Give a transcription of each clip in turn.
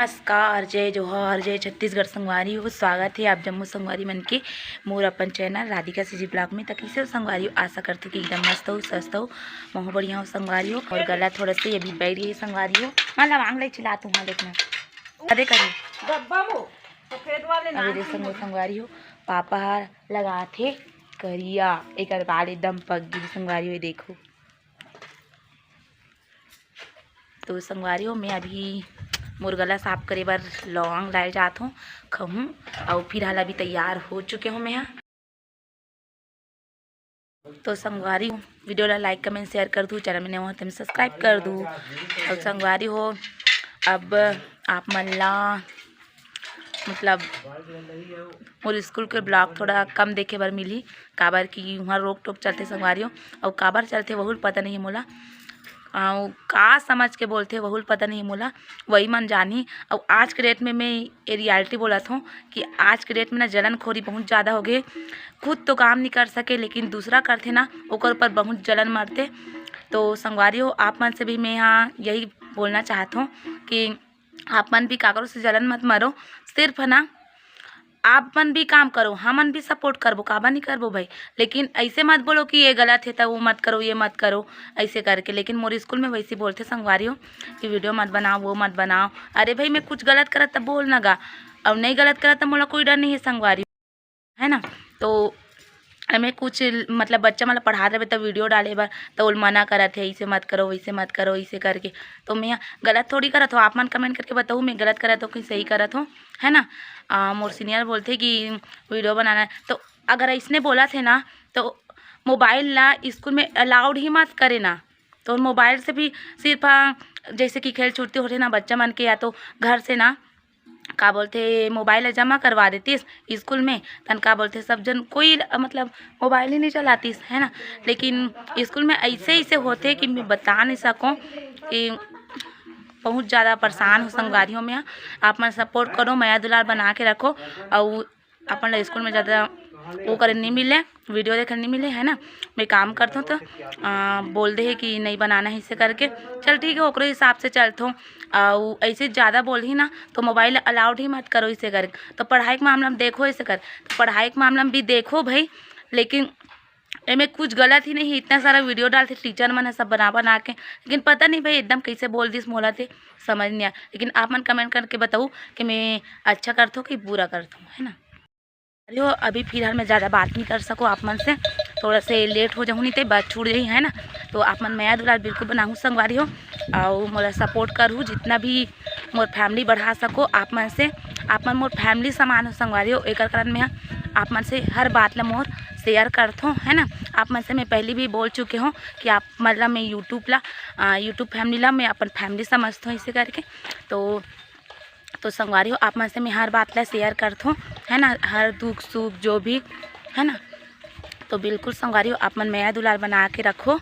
नमस्कार, जय जोहर, जय छत्तीसगढ़ संगवारी हो। स्वागत है आप जम्मू संगवारी मन के मोर अपन चैनल राधिका सीजी ब्लॉग में। तक इसे संगवारी हो, आशा करते कि एकदम मस्त हो, स्वस्थ हो, बहुत बढ़िया हो संगवारी हो। और गला थोड़ा से अभी बैठ रही है संगवारी हो। मतलब आंग ले चिल्ला तू हाँ देखना अरे करे अभी संगवारी हो। पापा लगा थे करिया एक बाल एकदम पक गई संगवारी हो, देखो तो संगवारी हो। मैं अभी मोर गला साफ करे बर लौंग डाल जात हूँ खहूँ और फिर हाल अभी तैयार हो चुके हूँ मैं। तो संगवारी हो वीडियो ला लाइक कमेंट शेयर कर दूँ, चैनल में नया हो तो सब्सक्राइब कर दूँ। और संगवारी हो अब आप मन ला मतलब मोर स्कूल के ब्लॉग थोड़ा कम देखे बर मिली, काबर की वहाँ रोक टोक चलते संगवारी हो। और काबर चलते वही पता नहीं मोला, का समझ के बोलते वही पता नहीं मोला, वही मन जानी। और आज के डेट में मैं ये रियलिटी बोलत हूँ कि आज के डेट में ना जलनखोरी बहुत ज़्यादा हो गए। खुद तो काम नहीं कर सके लेकिन दूसरा करते ना ओकर ऊपर बहुत जलन मरते। तो संगवारी हो आप मन से भी मैं यहाँ यही बोलना चाहता हूँ कि आप मन भी काकरों से जलन मत मरो, सिर्फ है ना आप मन भी काम करो, हमन भी सपोर्ट करबो, काबा नहीं करबो भाई। लेकिन ऐसे मत बोलो कि ये गलत है तो वो मत करो, ये मत करो ऐसे करके। लेकिन मोर स्कूल में वैसे बोलते संगवारी हो कि वीडियो मत बनाओ, वो मत बनाओ। अरे भाई मैं कुछ गलत करा तब बोल ना गा, और नहीं गलत करा तब मोला कोई डर नहीं है संगवारी है ना। तो मैं कुछ मतलब बच्चा मतलब पढ़ा रहे तो वीडियो डाले बार तो वो मना करा थे ऐसे मत करो वैसे मत करो ऐसे करके। तो मैं गलत थोड़ी करत हूँ, आप मन कमेंट करके बताऊँ मैं गलत करत हूँ कि सही करत हूँ, है ना। मोर सीनियर बोलते कि वीडियो बनाना है तो अगर इसने बोला थे ना तो मोबाइल ला स्कूल में अलाउड ही मत करे ना। तो मोबाइल से भी सिर्फ जैसे कि खेल छुट्टी होते ना बच्चा मन के, या तो घर से ना का बोलते मोबाइल जमा करवा देतीस स्कूल में, तन का बोलते सब जन कोई मतलब मोबाइल ही नहीं चलातीस है ना। लेकिन स्कूल में ऐसे ऐसे होते कि मैं बता नहीं सकूँ कि बहुत ज़्यादा परेशान हो संगवारियों में। आप मन सपोर्ट करो, माया दुलार बना के रखो और अपन स्कूल में ज़्यादा वो करे नहीं मिले, वीडियो देखने नहीं मिले, है ना। मैं काम करता हूँ तो बोल दे है कि नहीं बनाना है इसे करके, चल ठीक है ओकरे हिसाब से चलता हूँ। और ऐसे ज़्यादा बोल ही ना तो मोबाइल अलाउड ही मत करो इसे करके। तो पढ़ाई के मामला में देखो इसे कर, तो पढ़ाई के मामला में भी देखो भाई। लेकिन एमें कुछ गलत ही नहीं, इतना सारा वीडियो डालते टीचर मन है सब बना बना के, लेकिन पता नहीं भाई एकदम कैसे बोल दिस मोला थे समझ नहीं आया। लेकिन आप मन कमेंट करके बताऊँ कि मैं अच्छा करता हूँ कि बुरा करता हूँ, है ना। अरे अभी फिलहाल मैं ज़्यादा बात नहीं कर सकूँ आप मन से, थोड़ा से लेट हो जाऊँ नहीं तो बात छूट जाही, है ना। तो आप मन माया दुलार बिल्कुल बनाऊँ संगवारी हो और मोला सपोर्ट करूँ जितना भी मोर फैमिली बढ़ा सको आप मन से। आप मन मोर फैमिली समान हो संगवारी हो, एक कारण में आप मन से हर बात ला मोर शेयर करता हूँ, है ना। आप मन से मैं पहले भी बोल चुके हूँ कि आप मतलब मैं यूट्यूब फैमिली ला मैं अपन फैमिली समझता हूँ इसे करके। तो संगवारी हो आप मन से मैं हर बात ला शेयर करता हूँ, है ना, हर दुख सुख जो भी, है ना। तो बिल्कुल संगवारी हो आप मन माया दुलार बना के रखो,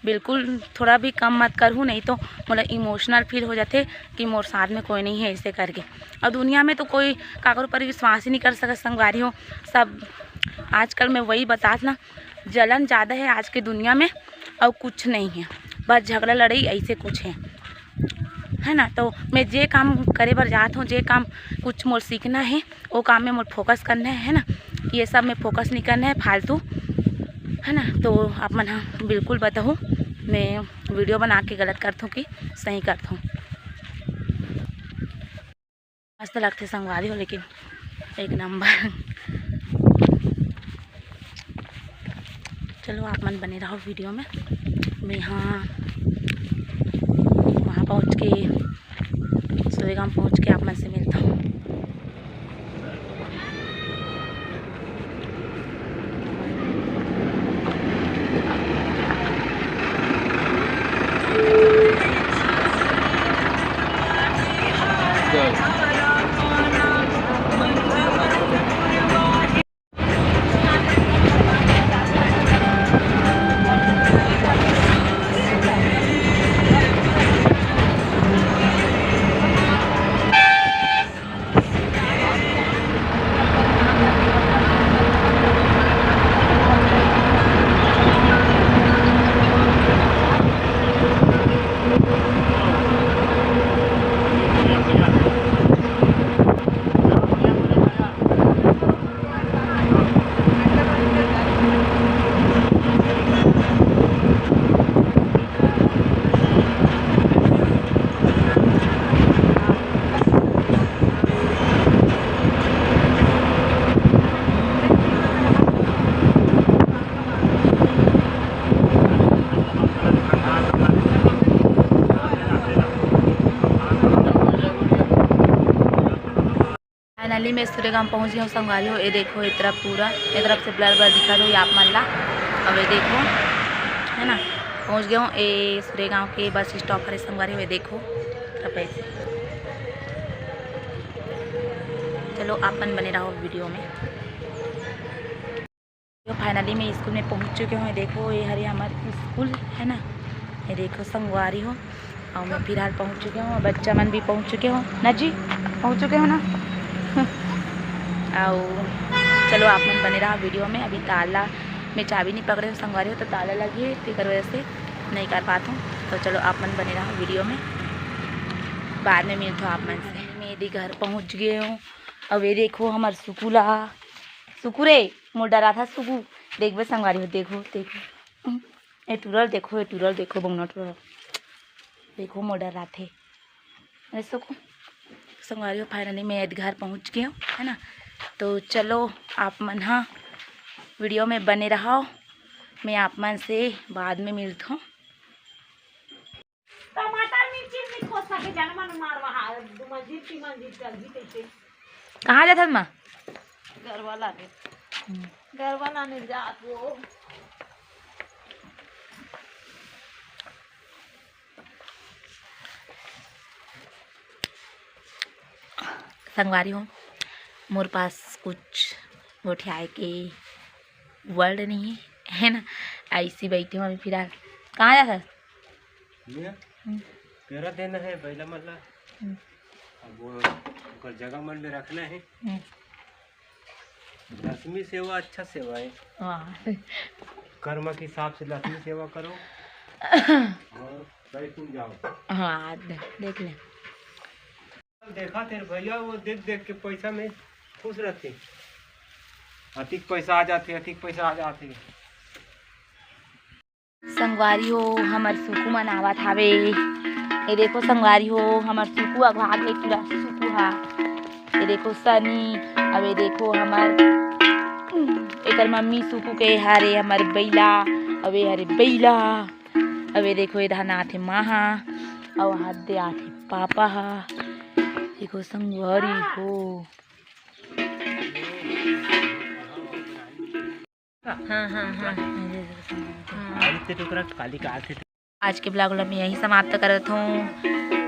बिल्कुल थोड़ा भी कम मत करूँ, नहीं तो मोला इमोशनल फील हो जाते कि मोर साथ में कोई नहीं है ऐसे करके। और दुनिया में तो कोई काकरों पर विश्वास ही नहीं कर सकता संगवारी हो। सब आजकल मैं वही बतात ना, जलन ज़्यादा है आज की दुनिया में और कुछ नहीं है, बस झगड़ा लड़ाई ऐसे कुछ है ना। तो मैं जे काम करे बर जात हूँ, जे काम कुछ मोर सीखना है वो काम में मोर फोकस करना है ना। ये सब में फोकस नहीं करना है फालतू, है ना। तो आप मन हाँ बिल्कुल बताओ मैं वीडियो बना के गलत करता हूँ कि सही करता हूँ। मस्त लगते संगवारी हो लेकिन एक नंबर। चलो आप मन बने रहो वीडियो में, मैं यहाँ वहाँ पहुँच के सोएगाम पहुँच के आप मन से मिलता हूँ। फाइनली मैं सूर्यगाम पहुंच गया हूँ संगवारी हो। ये देखो ये तरफ पूरा ये तरफ से ब्लर ब्लर दिखा दो ये आप मान ला। अब ये देखो है ना पहुंच गया हूँ ये सूर्यगाम के बस स्टॉप पर संगवारी हो। ये देखो तब ऐसे चलो अपन बने रहो वीडियो में। तो फाइनली मैं स्कूल में पहुंच चुके हूँ। देखो ये हरे हमारे स्कूल है ना। ये देखो संगवारी हो और मैं फिलहाल पहुंच चुके हूँ। बच्चा मन भी पहुंच चुके हो ना जी, पहुंच चुके हो ना। और चलो आप मन बने रहा वीडियो में। अभी ताला में चाबी नहीं पकड़े संगवारी हो तो ताला लगी है फिर वजह से नहीं कर पाता हूँ। तो चलो आप मन बने रहा वीडियो में, बाद में मिलता हूँ आप मन से। मैं यदि घर पहुँच गए हूँ। अब ये देखो हमार सुकू ला सुकू रे मोर डरा था सुकू देख बे संगवारी हो। देखो देखो ये टूरल देखो बंगना टूरल देखो मोर डरा थे अरे सुकू संगवारी हो। फाइनली मैं घर पहुँच गया हूँ है ना। तो चलो आप मन हाँ वीडियो में बने रहो, मैं आप मन से बाद में मिलता हूँ। टमाटर मिर्ची खोद सके जान मन मारवा दू मंजिल तीन मंजिल चल जी कैसे कहाँ जाता माँ घर वाला ने जात वो संगवारी हो। मोर पास कुछ उठाए के वर्ड नहीं है ना, ऐसी बैठी हूँ अभी फिलहाल। कहाँ जाता पेरा देना है पहला मतलब अब वो जगह मन में रखना है। 10वीं सेवा अच्छा सेवा है। कर्म के हिसाब से 10वीं सेवा करो और सही सुन जाओ। हाँ देख ले देखा तेरे भैया वो देख देख के पैसा में खुश रहते, अधिक पैसा आ जाते। संगवारी हो हमार सुकू मन आवत हावे। ये देखो संगवारी हो हमार सुकू भाग ले पूरा सुकू हा। ये देखो सनी। अब ये देखो हमार एक मम्मी सुकू के हारे हमार बैला। अब ये हरे बैला। अब ये देखो इधर आथे माँ हा और हाथ दे आथे पापा हा। देखो संगवारी हो आज के ब्लॉग में यही समाप्त करत हूँ।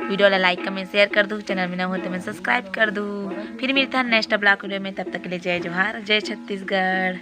वीडियो ला लाइक कमेंट शेयर कर दूँ, चैनल में न हो तो मैं सब्सक्राइब कर दूँ। फिर मिलता है नेक्स्ट ब्लॉग वीडियो में, तब तक के लिए जय जोहार जय छत्तीसगढ़।